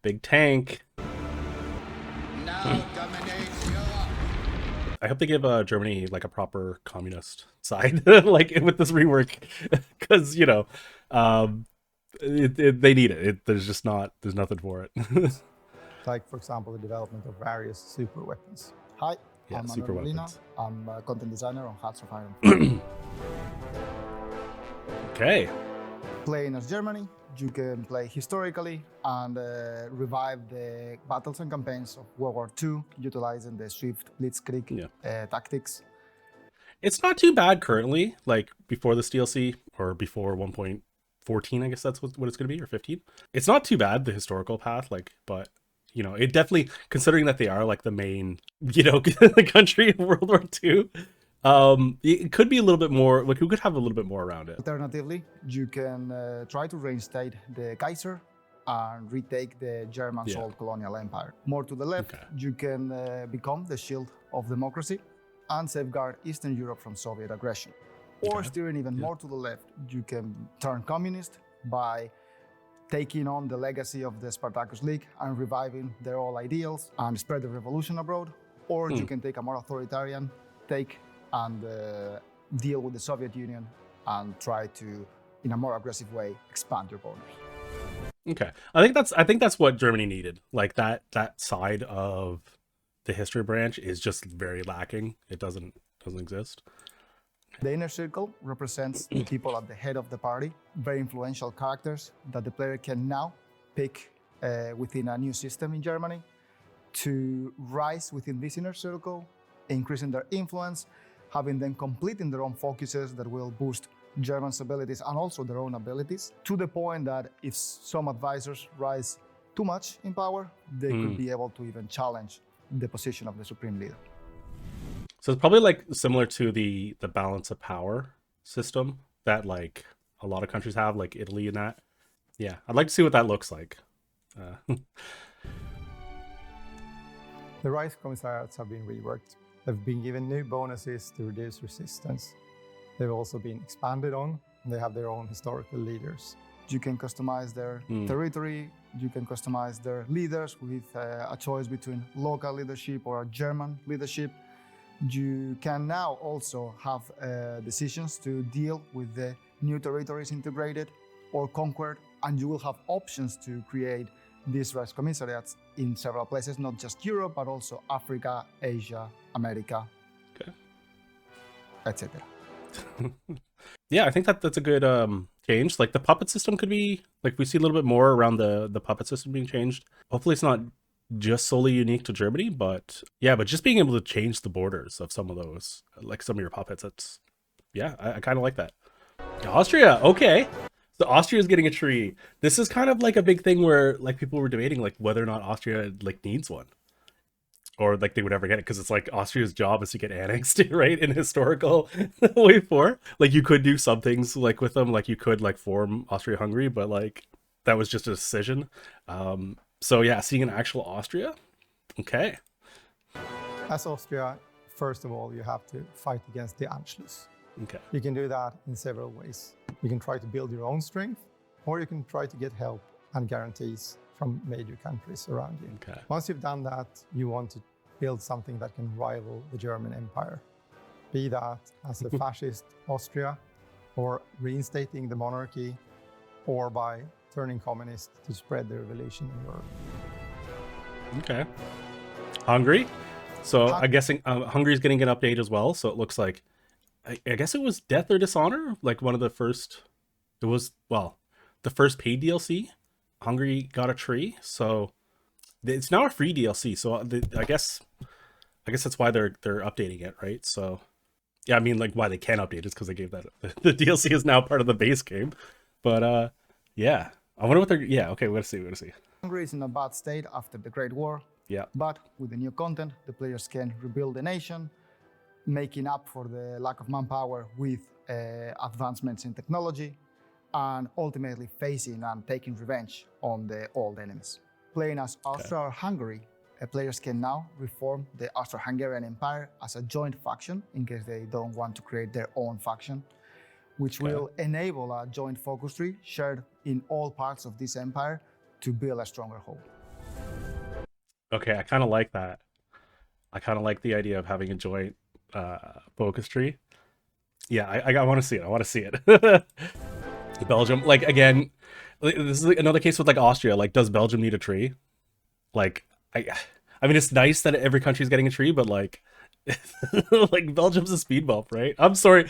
Big tank. Now dominates Europe. I hope they give Germany like a proper communist side, like with this rework, because they need it. There's nothing for it. Like, for example, the development of various super weapons. Hi, Yeah, I'm super Manuel Molina. weapons. I'm a content designer on Hearts of Iron. Okay. Playing as Germany, you can play historically and revive the battles and campaigns of World War II, utilizing the swift blitzkrieg tactics. It's not too bad currently, like before this DLC or before 1.14, I guess that's what it's going to be, or 15. It's not too bad, the historical path, like, but it definitely, considering that they are like the main, the country in World War II, it could be a little bit more, like we could have a little bit more around it. Alternatively, you can try to reinstate the Kaiser and retake the German-sold colonial empire. More to the left, you can become the shield of democracy and safeguard Eastern Europe from Soviet aggression. Or steering even more to the left, you can turn communist by taking on the legacy of the Spartacus League and reviving their old ideals and spread the revolution abroad. Or you can take a more authoritarian take and deal with the Soviet Union and try to, in a more aggressive way, expand your borders. Okay, I think that's what Germany needed. Like that side of the history branch is just very lacking. It doesn't exist. The inner circle represents the people at the head of the party, very influential characters that the player can now pick within a new system in Germany to rise within this inner circle, increasing their influence, having them completing their own focuses that will boost German's abilities and also their own abilities, to the point that if some advisors rise too much in power, they could be able to even challenge the position of the supreme leader. So it's probably like similar to the balance of power system that like a lot of countries have, like Italy and that. Yeah, I'd like to see what that looks like. The Reichskommissariats have been reworked. They've been given new bonuses to reduce resistance. They've also been expanded on, and they have their own historical leaders. You can customize their territory, you can customize their leaders with a choice between local leadership or a German leadership. You can now also have decisions to deal with the new territories integrated or conquered, and you will have options to create these Reichskommissariats in several places, not just Europe, but also Africa, Asia, America, etc. Yeah, I think that's a good change. Like the puppet system could be, like we see a little bit more around the puppet system being changed. Hopefully it's not just solely unique to Germany, but yeah, but just being able to change the borders of some of those, like some of your puppets, I kind of like that. Austria, okay. So Austria is getting a tree. This is kind of like a big thing where like people were debating like whether or not Austria like needs one, or like they would ever get it, because it's like Austria's job is to get annexed, right? In historical way for like you could do some things like with them, like you could like form Austria-Hungary, but like that was just a decision. So yeah, seeing an actual Austria, okay. As Austria, first of all, you have to fight against the Anschluss. Okay. You can do that in several ways. You can try to build your own strength, or you can try to get help and guarantees from major countries around you. Okay. Once you've done that, you want to build something that can rival the German Empire. Be that as a fascist Austria, or reinstating the monarchy, or by turning communist to spread the revolution in Europe. Okay. Hungary. So I'm guessing Hungary's getting an update as well. So it looks like, I guess it was Death or Dishonor, like one of the first. It was, well, the first paid DLC. Hungary got a tree, so it's now a free DLC. So I guess that's why they're updating it, right? So yeah, I mean, like why they can update it is because they gave that the DLC is now part of the base game. But yeah, I wonder what they're. Yeah, okay, we're gonna see. Hungary is in a bad state after the Great War. Yeah. But with the new content, the players can rebuild the nation, making up for the lack of manpower with advancements in technology, and ultimately facing and taking revenge on the old enemies. Playing as Austria or Hungary, players can now reform the Austro-Hungarian Empire as a joint faction in case they don't want to create their own faction, which will enable a joint focus tree shared in all parts of this empire to build a stronger whole. Okay, I kind of like that. I kind of like the idea of having a joint focus tree. Yeah, I want to see it. I want to see it. Belgium, like again, this is like another case with like Austria. Like, does Belgium need a tree? Like, I mean, it's nice that every country's getting a tree, but like, like Belgium's a speed bump, right? I'm sorry,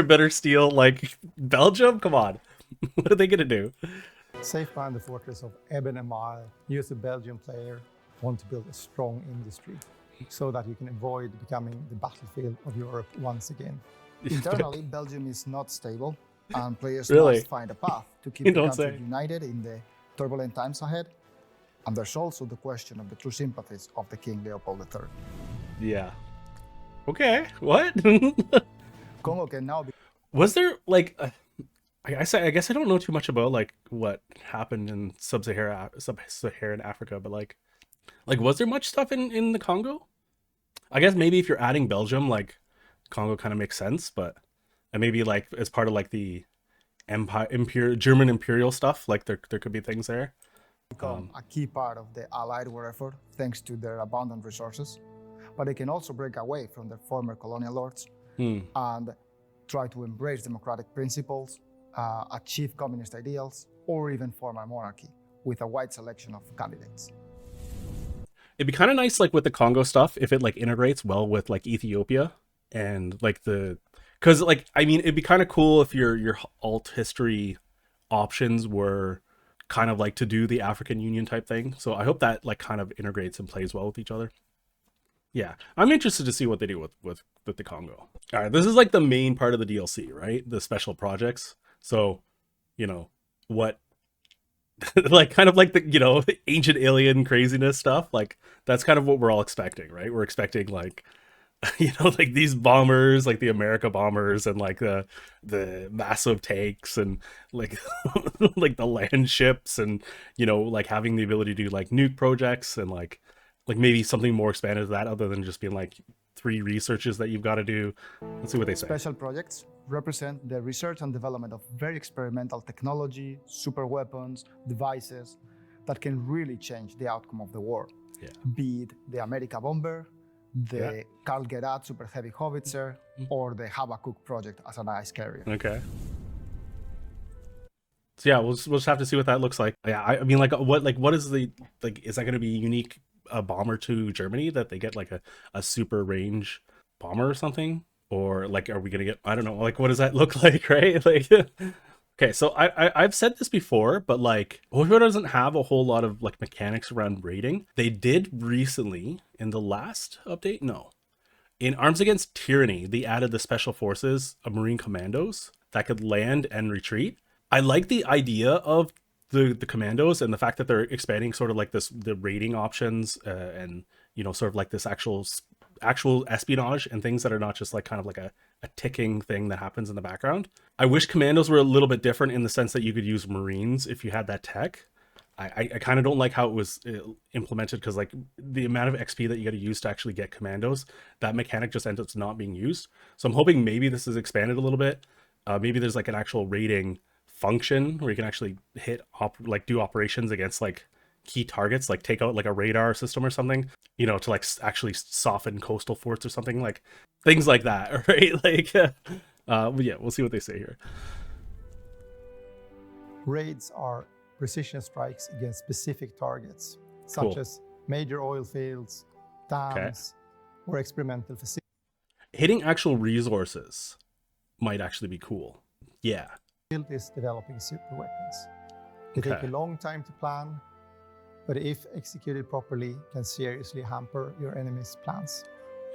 Bitter Steel. Like, Belgium, come on, what are they gonna do? Safeguard the fortress of Eben and Mile. You as a Belgian player want to build a strong industry so that you can avoid becoming the battlefield of Europe once again. Internally, Belgium is not stable, and players Really? must find a path to keep You the don't country say. united in the turbulent times ahead. And there's also the question of the true sympathies of the King Leopold III. Yeah. Okay. What? Congo can now be Was there like? I guess I don't know too much about like what happened in sub-Saharan Africa, but like was there much stuff in the Congo? I guess maybe if you're adding Belgium, like Congo kind of makes sense, but and maybe like as part of like the German imperial stuff, like there could be things there. become a key part of the Allied war effort thanks to their abundant resources, but they can also break away from their former colonial lords and try to embrace democratic principles, achieve communist ideals, or even form a monarchy with a wide selection of candidates. It'd be kind of nice, like with the Congo stuff, if it like integrates well with like Ethiopia and like because like I mean, it'd be kind of cool if your alt history options were kind of like to do the African Union type thing. So I hope that like kind of integrates and plays well with each other. Yeah, I'm interested to see what they do with the Congo. All right, this is like the main part of the DLC, right? The special projects. So, you know, what like kind of like the, you know, ancient alien craziness stuff. Like that's kind of what we're all expecting, right? We're expecting like you know, like these bombers, like the America bombers, and like the massive tanks, and like like the land ships, and you know, like having the ability to do like nuke projects, and like maybe something more expanded to that, other than just being like 3 researches that you've got to do. Let's see what they say. Special projects represent the research and development of very experimental technology, super weapons, devices that can really change the outcome of the war. Yeah. Be it the America bomber, the Karl Gerard super heavy howitzer, or the Habakkuk project as an ice carrier. Okay. So yeah, we'll just have to see what that looks like. Yeah, I mean, like what is the like? Is that going to be unique a bomber to Germany, that they get like a super range bomber or something, or like are we gonna get, I don't know, like what does that look like, right? Like okay, so I've said this before, but like Warfare doesn't have a whole lot of like mechanics around raiding. They did recently in the last update. No, in Arms Against Tyranny, they added the special forces of Marine commandos that could land and retreat. I like the idea of the commandos and the fact that they're expanding sort of like the raiding options, and you know, sort of like this actual espionage and things that are not just like kind of like a ticking thing that happens in the background. I wish commandos were a little bit different in the sense that you could use Marines if you had that tech. I kind of don't like how it was implemented, because like the amount of XP that you got to use to actually get commandos, that mechanic just ends up not being used. So I'm hoping maybe this is expanded a little bit. Maybe there's like an actual raiding function where you can actually do operations against like key targets, like take out like a radar system or something, you know, to like actually soften coastal forts or something, like things like that, right? Like yeah, we'll see what they say here. Raids are precision strikes against specific targets, such as major oil fields, dams, or experimental facilities. Hitting actual resources might actually be cool. Yeah. Is developing super weapons. They take a long time to plan, but if executed properly, can seriously hamper your enemy's plans.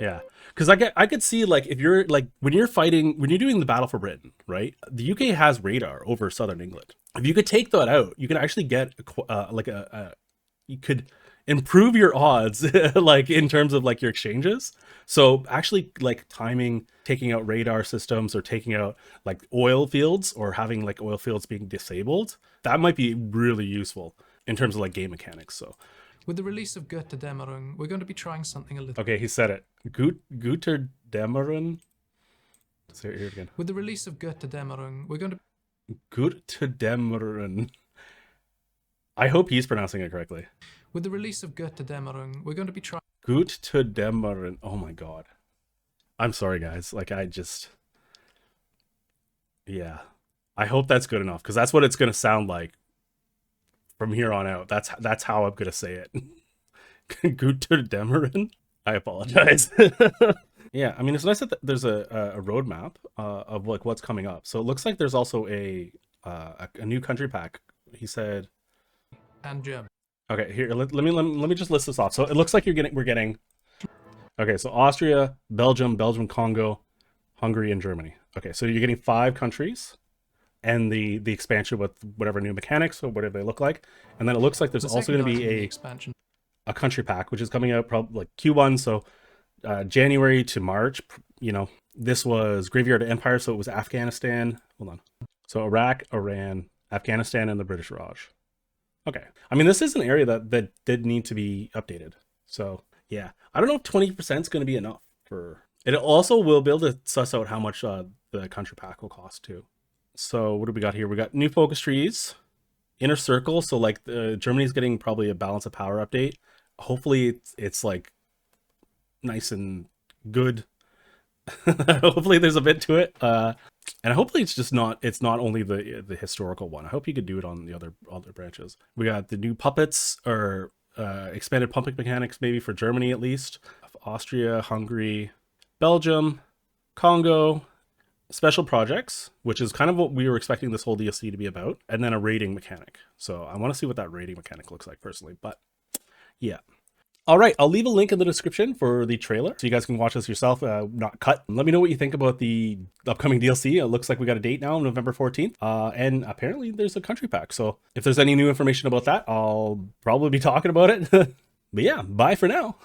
Yeah, because I could see like if you're like when you're doing the battle for Britain, right? The UK has radar over southern England. If you could take that out, you can actually get you could improve your odds like in terms of like your exchanges. So actually like taking out radar systems, or taking out like oil fields, or having like oil fields being disabled, that might be really useful in terms of like game mechanics. So with the release of Götterdämmerung, we're going to be trying something a little. Okay, he said it. Götterdämmerung. Let's hear it again. With the release of Götterdämmerung, we're going to Götterdämmerung. I hope he's pronouncing it correctly. With the release of Götterdämmerung, we're going to be trying. Götterdämmerung. Oh my god. I'm sorry, guys. Like, yeah. I hope that's good enough, because that's what it's going to sound like from here on out. That's how I'm going to say it. Götterdämmerung. I apologize. Yeah, I mean, it's nice that there's a roadmap of like what's coming up. So it looks like there's also a new country pack. He said. And German. Okay, here let me just list this off. So it looks like we're getting. Okay, so Austria, Belgium, Congo, Hungary, and Germany. Okay, so you're getting 5 countries, and the expansion with whatever new mechanics or whatever they look like, and then it looks like there's also going to be a country pack, which is coming out probably like Q1. So January to March. You know, this was Graveyard of Empire, so it was Afghanistan. Hold on. So Iraq, Iran, Afghanistan, and the British Raj. Okay. I mean, this is an area that did need to be updated. So yeah, I don't know if 20% is going to be enough for it. Also will be able to suss out how much the country pack will cost too. So what do we got here? We got new focus trees, inner circle. So like Germany's getting probably a balance of power update. Hopefully it's like nice and good. Hopefully there's a bit to it. And hopefully it's not only the historical one. I hope you could do it on the other branches. We got the new puppets or expanded pumping mechanics, maybe for Germany at least. Austria, Hungary, Belgium, Congo, special projects, which is kind of what we were expecting this whole DLC to be about, and then a rating mechanic. So I want to see what that rating mechanic looks like personally, but yeah. All right, I'll leave a link in the description for the trailer so you guys can watch this yourself, not cut. Let me know what you think about the upcoming DLC. It looks like we got a date now, November 14th, and apparently there's a country pack. So if there's any new information about that, I'll probably be talking about it. But yeah, bye for now.